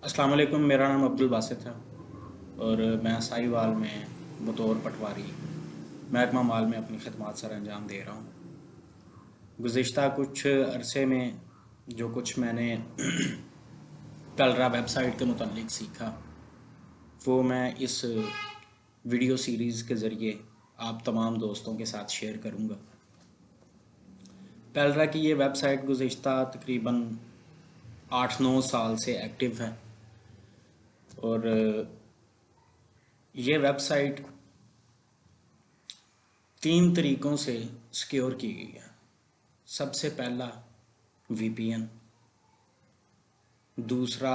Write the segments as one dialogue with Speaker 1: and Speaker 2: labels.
Speaker 1: अस्सलाम वालेकुम। मेरा नाम अब्दुल बासित है और मैं साहिवाल में बतौर पटवारी महकमा माल में अपनी खदमात सर अंजाम दे रहा हूँ। गुज़िश्ता कुछ अरसे में जो कुछ मैंने कलरा वेबसाइट के मुतालिक सीखा वो मैं इस वीडियो सीरीज़ के ज़रिए आप तमाम दोस्तों के साथ शेयर करूँगा। कलरा की ये वेबसाइट गुज़िश्ता तकरीबन 8-9 साल से एक्टिव है और ये वेबसाइट 3 तरीक़ों से सिक्योर की गई है। सबसे पहला वीपीएन, दूसरा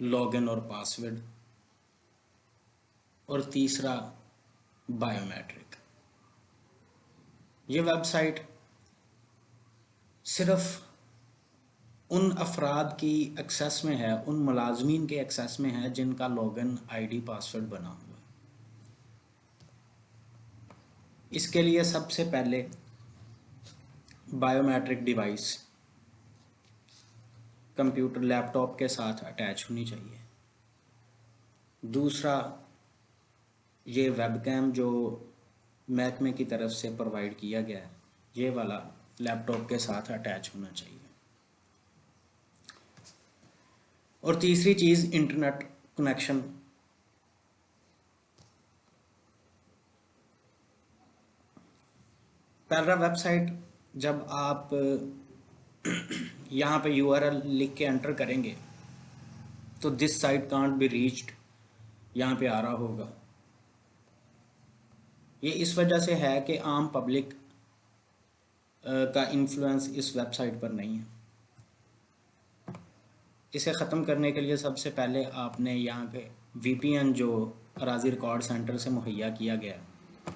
Speaker 1: लॉगिन और पासवर्ड और तीसरा बायोमेट्रिक। ये वेबसाइट सिर्फ उन अफराद की एक्सेस में है, उन मुलाजमीन के एक्सेस में है जिनका लॉगिन आईडी पासवर्ड बना हुआ है। इसके लिए सबसे पहले बायोमेट्रिक डिवाइस कंप्यूटर लैपटॉप के साथ अटैच होनी चाहिए। दूसरा, ये वेबकैम जो महकमे की तरफ से प्रोवाइड किया गया है ये वाला लैपटॉप के साथ अटैच होना चाहिए। और तीसरी चीज़ इंटरनेट कनेक्शन। पहला वेबसाइट जब आप यहाँ पे यूआरएल लिख के एंटर करेंगे तो this site can't be reached यहाँ पे आ रहा होगा। ये इस वजह से है कि आम पब्लिक का इन्फ्लुएंस इस वेबसाइट पर नहीं है। इसे ख़त्म करने के लिए सबसे पहले आपने यहाँ पे वीपीएन जो अराजी रिकॉर्ड सेंटर से मुहैया किया गया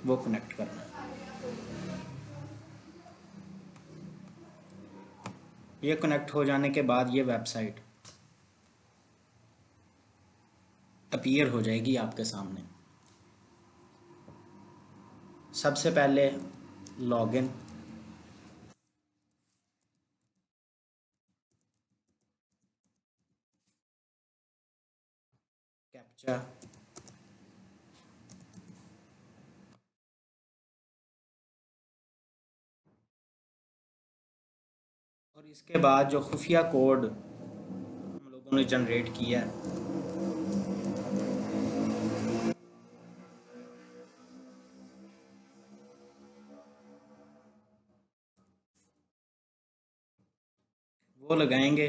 Speaker 1: वो कनेक्ट करना है। ये कनेक्ट हो जाने के बाद ये वेबसाइट अपीयर हो जाएगी आपके सामने। सबसे पहले लॉगिन, कैप्चा, और इसके बाद जो खुफिया कोड हम लोगों ने जनरेट किया है वो लगाएंगे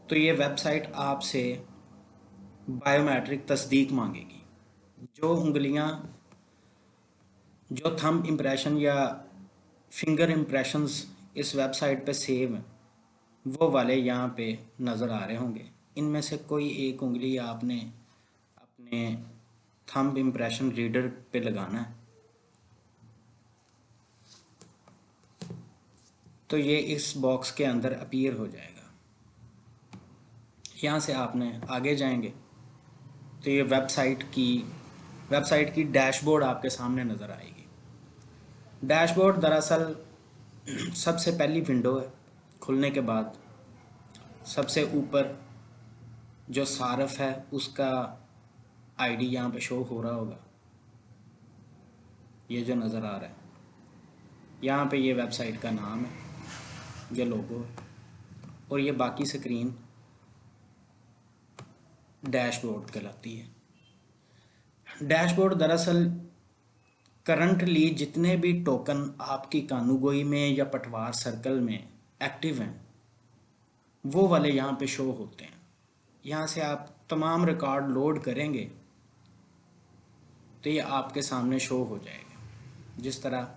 Speaker 1: तो ये वेबसाइट आपसे बायोमेट्रिक तस्दीक मांगेगी। जो उंगलियां, जो थंब इम्प्रेशन या फिंगर इम्प्रेशंस इस वेबसाइट पे सेव हैं वो वाले यहाँ पे नज़र आ रहे होंगे। इनमें से कोई एक उंगली आपने अपने थंब इम्प्रेशन रीडर पे लगाना है तो ये इस बॉक्स के अंदर अपीयर हो जाएगा। यहाँ से आपने आगे जाएंगे तो ये वेबसाइट की डैशबोर्ड आपके सामने नज़र आएगी। डैशबोर्ड दरअसल सबसे पहली विंडो है। खुलने के बाद सबसे ऊपर जो सारफ है उसका आईडी यहाँ पे शो हो रहा होगा, ये जो नज़र आ रहा है। यहाँ पे ये वेबसाइट का नाम है, ये लोगो है और ये बाकी स्क्रीन डैशबोर्ड कहलाती है। डैशबोर्ड दरअसल करंटली जितने भी टोकन आपकी कानूगोई में या पटवार सर्कल में एक्टिव हैं वो वाले यहाँ पे शो होते हैं। यहाँ से आप तमाम रिकॉर्ड लोड करेंगे तो ये आपके सामने शो हो जाएगा। जिस तरह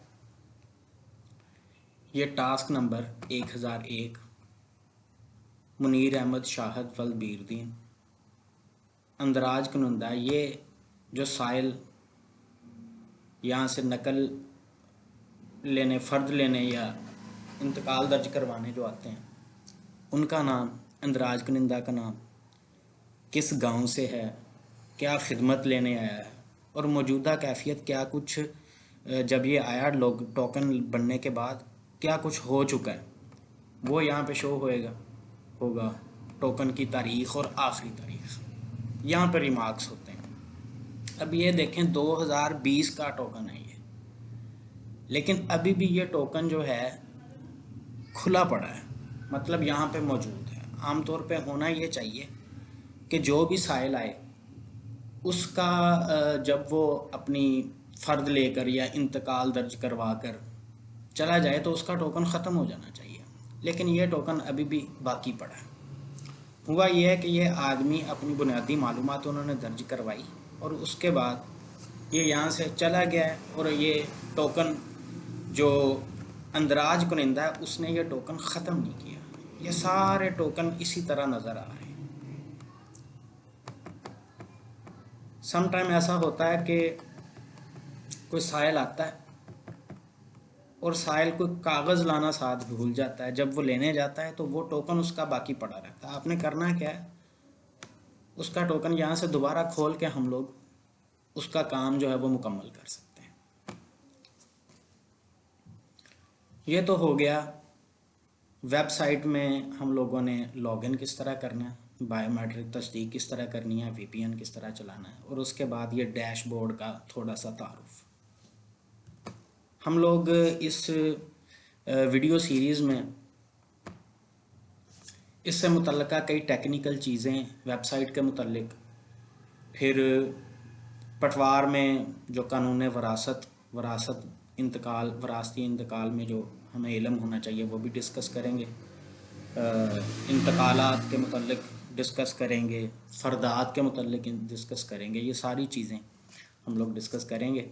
Speaker 1: ये टास्क नंबर 1001 मुनीर अहमद शाहद वल बीरदीन अंदराज कनुंदा, ये जो साइल यहाँ से नकल लेने, फ़र्द लेने या इंतकाल दर्ज करवाने जो आते हैं उनका नाम, अंदराज कनिंदा का नाम, किस गांव से है, क्या खिदमत लेने आया है और मौजूदा कैफियत क्या कुछ जब ये आया लोग टोकन बनने के बाद क्या कुछ हो चुका है वो यहाँ पे शो होएगा। होगा टोकन की तारीख़ और आखिरी तारीख़, यहाँ पर रिमार्क्स होते हैं। अब ये देखें 2020 का टोकन है ये, लेकिन अभी भी ये टोकन जो है खुला पड़ा है, मतलब यहाँ पे मौजूद है। आमतौर पे होना ये चाहिए कि जो भी साइल आए उसका जब वो अपनी फ़र्द लेकर या इंतकाल दर्ज करवा कर चला जाए तो उसका टोकन ख़त्म हो जाना चाहिए, लेकिन ये टोकन अभी भी बाकी पड़ा है। हुआ ये है कि ये आदमी अपनी बुनियादी मालूमात उन्होंने दर्ज करवाई और उसके बाद ये यहाँ से चला गया है, और ये टोकन जो अंदराज कुनिंदा है उसने ये टोकन ख़त्म नहीं किया। ये सारे टोकन इसी तरह नज़र आ रहे हैं। सम टाइम ऐसा होता है कि कोई साइल आता है और साइल कोई कागज़ लाना साथ भूल जाता है, जब वो लेने जाता है तो वो टोकन उसका बाकी पड़ा रहता है। आपने करना क्या है, उसका टोकन यहाँ से दोबारा खोल के हम लोग उसका काम जो है वो मुकम्मल कर सकते हैं। ये तो हो गया वेबसाइट में हम लोगों ने लॉगिन किस तरह करना है, बायोमेट्रिक तस्दीक किस तरह करनी है, वीपीएन किस तरह चलाना है, और उसके बाद ये डैशबोर्ड का थोड़ा सा तारुफ। हम लोग इस वीडियो सीरीज़ में इससे मुतल्लिका कई टेक्निकल चीज़ें वेबसाइट के मुतल्लिक, फिर पटवार में जो कानून वरासत इंतकाल, वरासती इंतकाल में जो हमें इल्म होना चाहिए वो भी डिस्कस करेंगे। इंतकालात के मुतल्लिक डिस्कस करेंगे, फ़रदात के मुतल्लिक डिस्कस करेंगे। ये सारी चीज़ें हम लोग डिस्कस करेंगे।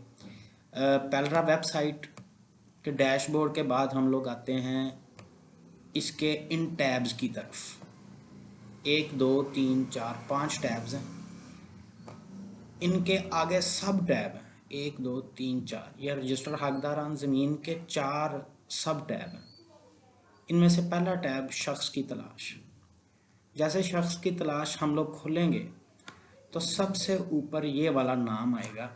Speaker 1: पहला वेबसाइट के डैशबोर्ड के बाद हम लोग आते हैं इसके इन टैब्स की तरफ। 1 2 3 4 5 टैब्स हैं, इनके आगे सब टैब हैं 1 2 3 4। यह रजिस्टर हकदारान ज़मीन के 4 सब टैब हैं। इनमें से पहला टैब शख्स की तलाश। जैसे शख्स की तलाश हम लोग खोलेंगे तो सबसे ऊपर ये वाला नाम आएगा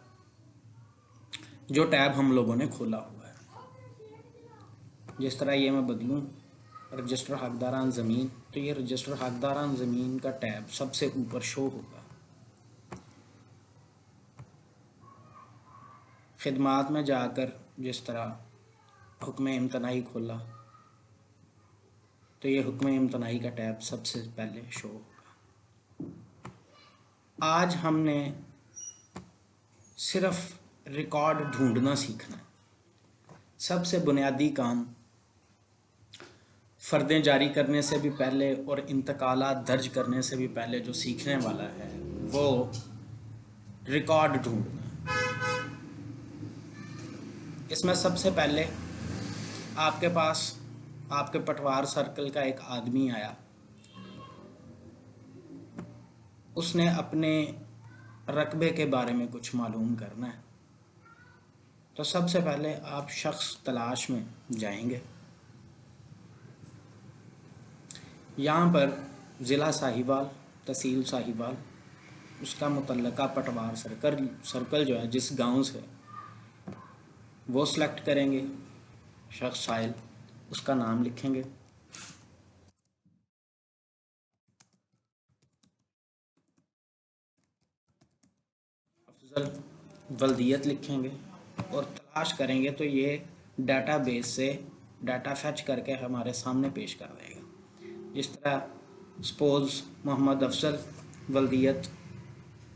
Speaker 1: जो टैब हम लोगों ने खोला हुआ है। जिस तरह ये मैं बदलूं रजिस्टर हकदारान ज़मीन, तो ये रजिस्टर हकदारान ज़मीन का टैब सबसे ऊपर शो होगा। खिदमात में जाकर जिस तरह हुक्म इम्तनाई खोला तो ये हुक्म इम्तनाई का टैब सबसे पहले शो होगा। आज हमने सिर्फ रिकॉर्ड ढूंढना सीखना है। सबसे बुनियादी काम फ़र्दें जारी करने से भी पहले और इंतकालात दर्ज करने से भी पहले जो सीखने वाला है वो रिकॉर्ड ढूंढना। इसमें सबसे पहले आपके पास आपके पटवार सर्कल का एक आदमी आया, उसने अपने रकबे के बारे में कुछ मालूम करना है, तो सबसे पहले आप शख्स तलाश में जाएंगे। यहाँ पर ज़िला साहिवाल, तहसील साहिवाल, उसका मुतल्लका पटवार सर्कल जो है जिस गांव से, वो सिलेक्ट करेंगे। शख्स साइल, उसका नाम लिखेंगे। अफजल वल्दियत लिखेंगे और तलाश करेंगे तो ये डाटाबेस से डाटा फैच करके हमारे सामने पेश कर देगा। जिस तरह सपोज़ मोहम्मद अफजल वल्दियत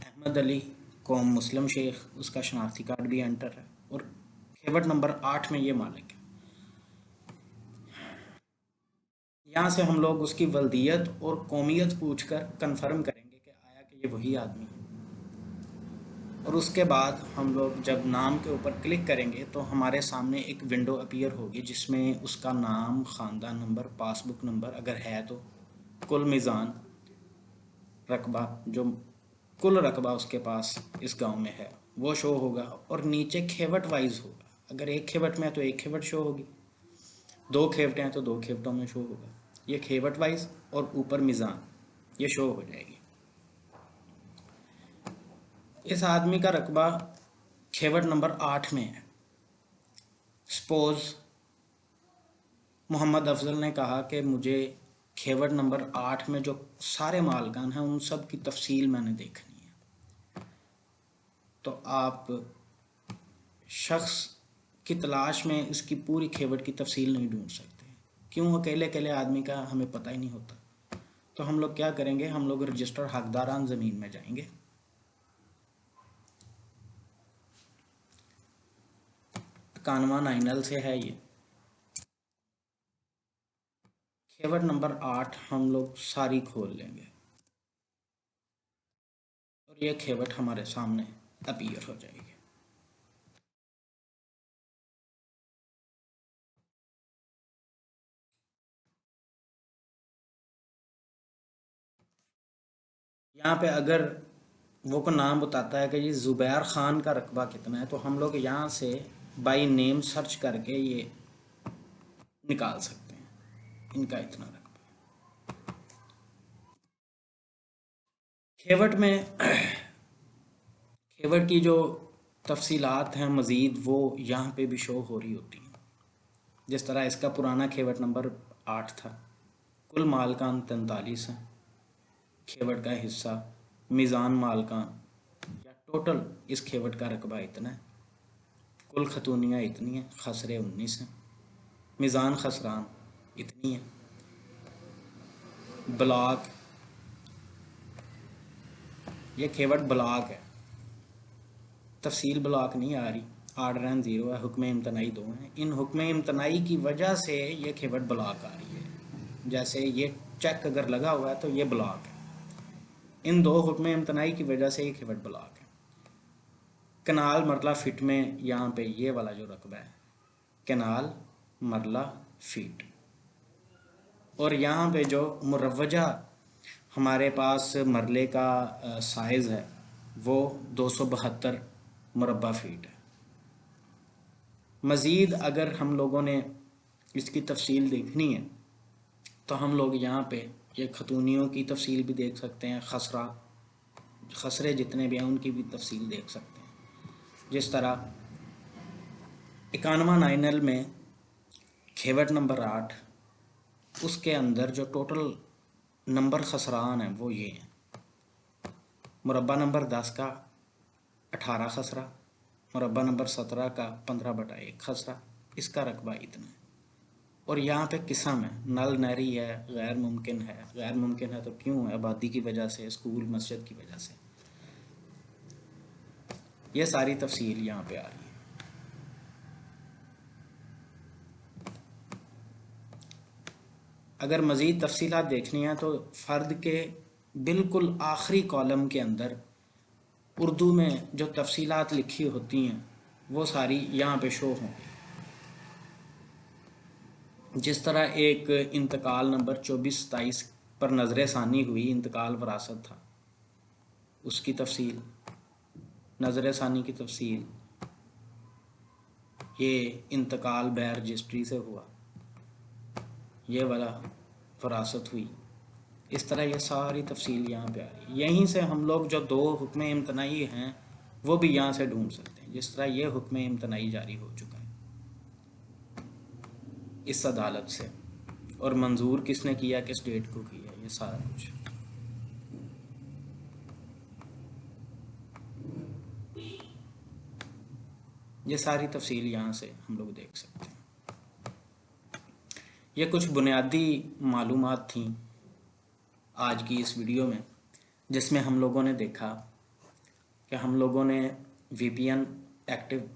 Speaker 1: अहमद अली कौम मुस्लिम शेख, उसका शनाख्ती कार्ड भी एंटर है और खेवट नंबर 8 में ये मालिक है। यहाँ से हम लोग उसकी वल्दियत और कौमियत पूछकर कंफर्म करेंगे कि आया कि ये वही आदमी है, और उसके बाद हम लोग जब नाम के ऊपर क्लिक करेंगे तो हमारे सामने एक विंडो अपीयर होगी जिसमें उसका नाम, ख़ानदान नंबर, पासबुक नंबर अगर है तो, कुल मीज़ान, रकबा, जो कुल रकबा उसके पास इस गांव में है वो शो होगा, और नीचे खेवट वाइज होगा। अगर एक खेवट में है तो एक खेवट शो होगी, 2 खेवटें हैं तो 2 खेवटों में शो होगा। ये खेवट वाइज और ऊपर मीज़ान ये शो हो जाएगी। इस आदमी का रकबा खेवट नंबर 8 में है। सपोज़ मोहम्मद अफजल ने कहा कि मुझे खेवट नंबर 8 में जो सारे मालकान हैं उन सब की तफसील मैंने देखनी है। तो आप शख्स की तलाश में इसकी पूरी खेवट की तफसील नहीं ढूंढ सकते। क्यों? अकेले अकेले आदमी का हमें पता ही नहीं होता। तो हम लोग क्या करेंगे, हम लोग रजिस्टर हकदारान ज़मीन में जाएंगे। 91 नाइनल से है ये। खेवट नंबर 8 हम लोग सारी खोल लेंगे और ये खेवट हमारे सामने अपीयर हो जाएगी। यहाँ पे अगर वो को नाम बताता है कि जी ज़ुबैर ख़ान का रकबा कितना है, तो हम लोग यहाँ से बाई नेम सर्च करके ये निकाल सकते हैं इनका इतना रकबा। खेवट में खेवट की जो तफसीलात हैं मज़ीद वो यहाँ पे भी शो हो रही होती हैं। जिस तरह इसका पुराना खेवट नंबर 8 था, कुल मालकान 43 हैं, खेवट का हिस्सा मीज़ान मालकान या टोटल इस खेवट का रकबा इतना है, कुल खतूनियाँ इतनी हैं, खसरे 19 हैं, मीज़ान खसरान इतनी है, ब्लॉक ये खेवट ब्लॉक है, तफसील ब्लॉक नहीं आ रही, आर्डर एंड ज़ीरो है, हुक्म इम्तनाई 2 हैं। इन हुक्म इम्तनाई की वजह से ये खेवट ब्लॉक आ रही है। जैसे ये चेक अगर लगा हुआ है तो ये ब्लॉक है, इन 2 हुक्म इम्तनाई की वजह से ये खेवट ब्लॉक है। कनाल मरला फिट में यहाँ पे ये वाला जो रकबा है कनाल मरला फीट, और यहाँ पे जो मुरवजा हमारे पास मरले का साइज़ है वो 272 मुरबा फीट है। मज़ीद अगर हम लोगों ने इसकी तफसील देखनी है तो हम लोग यहाँ पे ये खतूनियों की तफसील भी देख सकते हैं, खसरे जितने भी हैं उनकी भी तफसील देख सकते हैं। जिस तरह 91 नाइनल में खेवट नंबर 8 उसके अंदर जो टोटल नंबर खसरान हैं वो ये हैं, मुरबा नंबर 10 का 18 खसरा, मुरबा नंबर 17 का 15/1 खसरा, इसका रकबा इतना है। और यहाँ पे किस्म है, नल नहरी है, गैर मुमकिन है। गैर मुमकिन है तो क्यों है? आबादी की वजह से, स्कूल मस्जिद की वजह से। ये सारी तफसील यहाँ पे आ रही है। अगर मज़ीद तफसीलात देखनी है तो फ़र्द के बिल्कुल आखिरी कॉलम के अंदर उर्दू में जो तफसीलात लिखी होती हैं वो सारी यहाँ पे शो होंगी। जिस तरह एक इंतकाल नंबर 24-27 पर नज़र सानी हुई, इंतकाल वरासत था, उसकी तफसील, नज़र सानी की तफसील, ये इंतकाल बैर रजिस्ट्री से हुआ, ये वाला वरासत हुई, इस तरह ये सारी तफसील यहाँ पे आ रही है। यहीं से हम लोग जो 2 हुक्म इम्तनाई हैं वो भी यहाँ से ढूंढ सकते हैं। जिस तरह ये हुक्म इम्तनाई जारी हो चुका है इस अदालत से, और मंजूर किसने किया, किस डेट को किया, ये सारा कुछ। ये सारी तफसील यहाँ से हम लोग देख सकते हैं। ये कुछ बुनियादी मालूमात थी आज की इस वीडियो में, जिसमें हम लोगों ने देखा कि हम लोगों ने VPN एक्टिव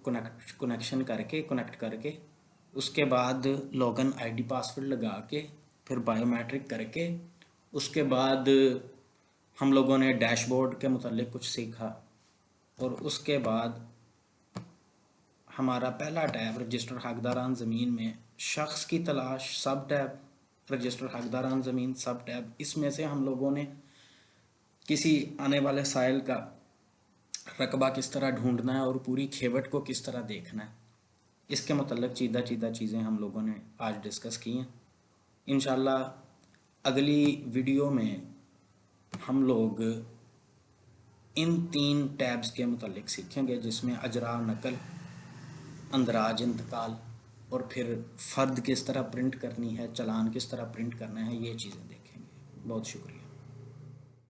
Speaker 1: कनेक्शन करके कनेक्ट करके उसके बाद लॉगिन ID पासवर्ड लगा के फिर बायोमेट्रिक करके उसके बाद हम लोगों ने डैशबोर्ड के मुतालिक कुछ सीखा, और उसके बाद हमारा पहला टैब रजिस्टर हकदारान ज़मीन में शख्स की तलाश सब टैब, रजिस्टर हकदारान ज़मीन सब टैब, इसमें से हम लोगों ने किसी आने वाले साइल का रकबा किस तरह ढूंढना है और पूरी खेवट को किस तरह देखना है, इसके मतलब चीदा चीज़ें हम लोगों ने आज डिस्कस की हैं। इंशाल्लाह अगली वीडियो में हम लोग इन 3 टैब्स के मतलब सीखेंगे, जिसमें अजरा नकल, अंदराज इंतकाल और फिर फ़र्द किस तरह प्रिंट करनी है, चालान किस तरह प्रिंट करना है, ये चीज़ें देखेंगे। बहुत शुक्रिया।